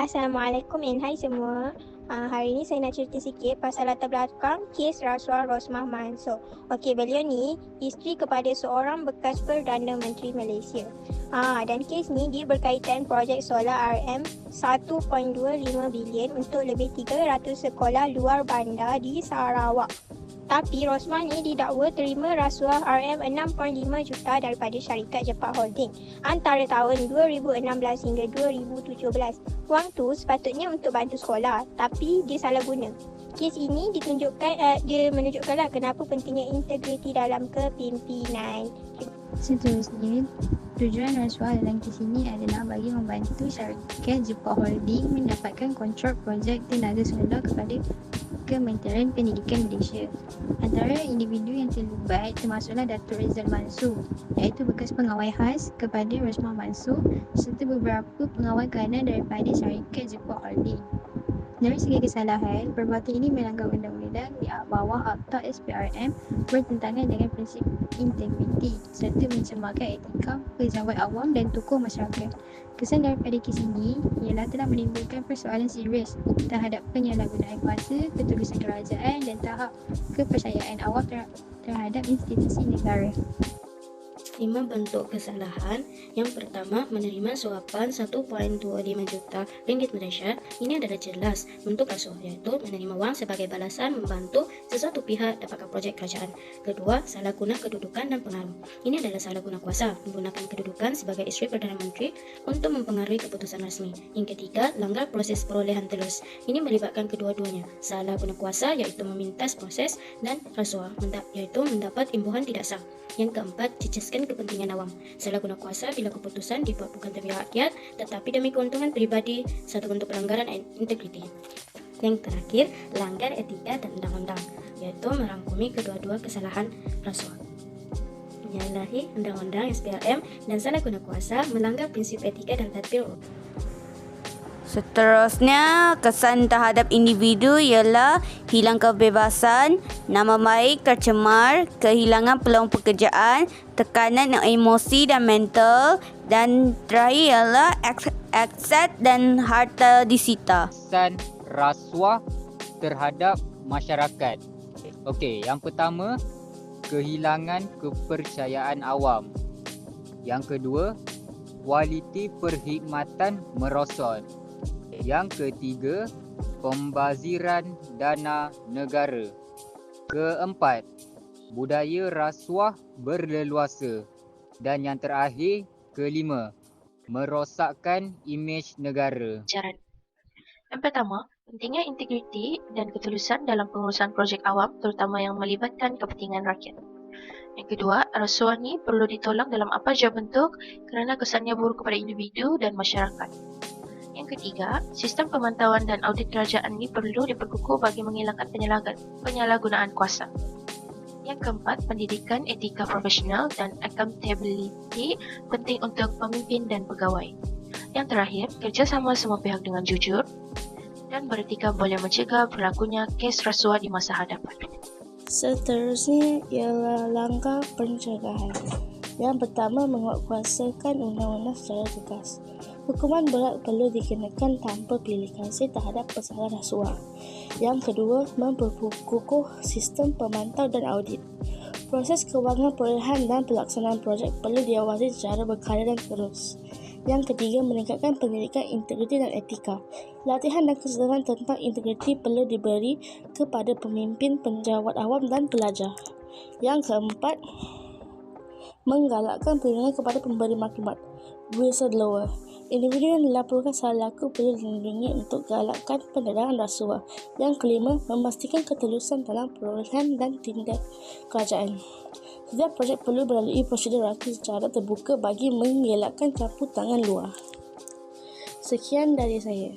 Assalamualaikum and hai semua. Hari ni saya nak cerita sikit pasal latar belakang kes rasuah Rosmah Mansor. Okey, beliau ni isteri kepada seorang bekas Perdana Menteri Malaysia. Dan kes ni dia berkaitan projek solar RM 1.25 bilion untuk lebih 300 sekolah luar bandar di Sarawak. Tapi Rosmah ni didakwa terima rasuah RM 6.5 juta daripada syarikat Jepat Holding antara tahun 2016 hingga 2017. Wang tu sepatutnya untuk bantu sekolah, tapi dia salah guna. Kes ini dia menunjukkanlah kenapa pentingnya integriti dalam kepimpinan. Seterusnya, tujuan rasuah dalam kes ini adalah bagi membantu syarikat Jepat Holding mendapatkan kontrak projek tenaga solar kepada Kementerian Pendidikan Malaysia. Antara individu yang terlibat termasuklah Datuk Rizal Mansor, iaitu bekas pengawal khas kepada Rosmah Mansor serta beberapa pengawal kanan daripada syarikat Jepat Holding. Dari segi kesalahan, perbuatan ini melanggar undang-undang di bawah Akta SPRM, bertentangan dengan prinsip integriti serta mencemarkan etika pejabat awam dan tokoh masyarakat. Kesan daripada kes ini ialah telah menimbulkan persoalan serius terhadap penyalahgunaan kuasa, ketulusan kerajaan dan tahap kepercayaan awam terhadap institusi negara. 5 bentuk kesalahan. Yang pertama, menerima suapan 1.25 juta ringgit Malaysia. Ini adalah jelas bentuk rasuah, iaitu menerima wang sebagai balasan membantu sesuatu pihak dapatkan projek kerajaan. Kedua, salah guna kedudukan dan pengaruh. Ini adalah salah guna kuasa, menggunakan kedudukan sebagai isteri Perdana Menteri untuk mempengaruhi keputusan rasmi. Yang ketiga, langgar proses perolehan telus. Ini melibatkan kedua-duanya. Salah guna kuasa iaitu memintas proses, dan rasuah iaitu mendapat imbuhan tidak sah. Yang keempat, cecaskan kepentingan awam. Salah guna kuasa bila keputusan dibuat bukan demi rakyat tetapi demi keuntungan peribadi, satu bentuk pelanggaran integriti. Yang terakhir, langgar etika dan undang-undang, iaitu merangkumi kedua-dua kesalahan rasuah. Menyalahi undang-undang SPRM dan salah guna kuasa melanggar prinsip etika dan tadbir. Seterusnya, kesan terhadap individu ialah hilang kebebasan, nama baik tercemar, kehilangan peluang pekerjaan, tekanan emosi dan mental, dan terakhir ialah aset dan harta disita. Kesan rasuah terhadap masyarakat. Okey, yang pertama, kehilangan kepercayaan awam. Yang kedua, kualiti perkhidmatan merosot. Yang ketiga, pembaziran dana negara. Keempat, budaya rasuah berleluasa. Dan yang terakhir, kelima, merosakkan imej negara. Yang pertama, pentingnya integriti dan ketulusan dalam pengurusan projek awam, terutama yang melibatkan kepentingan rakyat. Yang kedua, rasuah ni perlu ditolak dalam apa jua bentuk kerana kesannya buruk kepada individu dan masyarakat. Yang ketiga, sistem pemantauan dan audit kerajaan ini perlu diperkukuh bagi menghilangkan penyalahgunaan kuasa. Yang keempat, pendidikan etika profesional dan accountability penting untuk pemimpin dan pegawai. Yang terakhir, kerjasama semua pihak dengan jujur dan beretika boleh mencegah berlakunya kes rasuah di masa hadapan. Seterusnya ialah langkah pencegahan. Yang pertama, menguatkuasakan undang-undang secara tegas. Hukuman berat perlu dikenakan tanpa pilih kasih terhadap pesalah rasuah. Yang kedua, memperkukuh sistem pemantau dan audit. Proses kewangan perolehan dan pelaksanaan projek perlu diawasi secara berkala dan terus. Yang ketiga, meningkatkan pendidikan integriti dan etika. Latihan dan kesedaran tentang integriti perlu diberi kepada pemimpin, penjawat awam dan pelajar. Yang keempat, menggalakkan perlindungan kepada pemberi maklumat, whistleblower. Individu yang dilaporkan salah laku perlu dilindungi untuk galakkan pendedahan rasuah. Yang kelima, memastikan ketulusan dalam perolehan dan tindak kerajaan. Setiap projek perlu melalui prosedur raku secara terbuka bagi mengelakkan campur tangan luar. Sekian dari saya.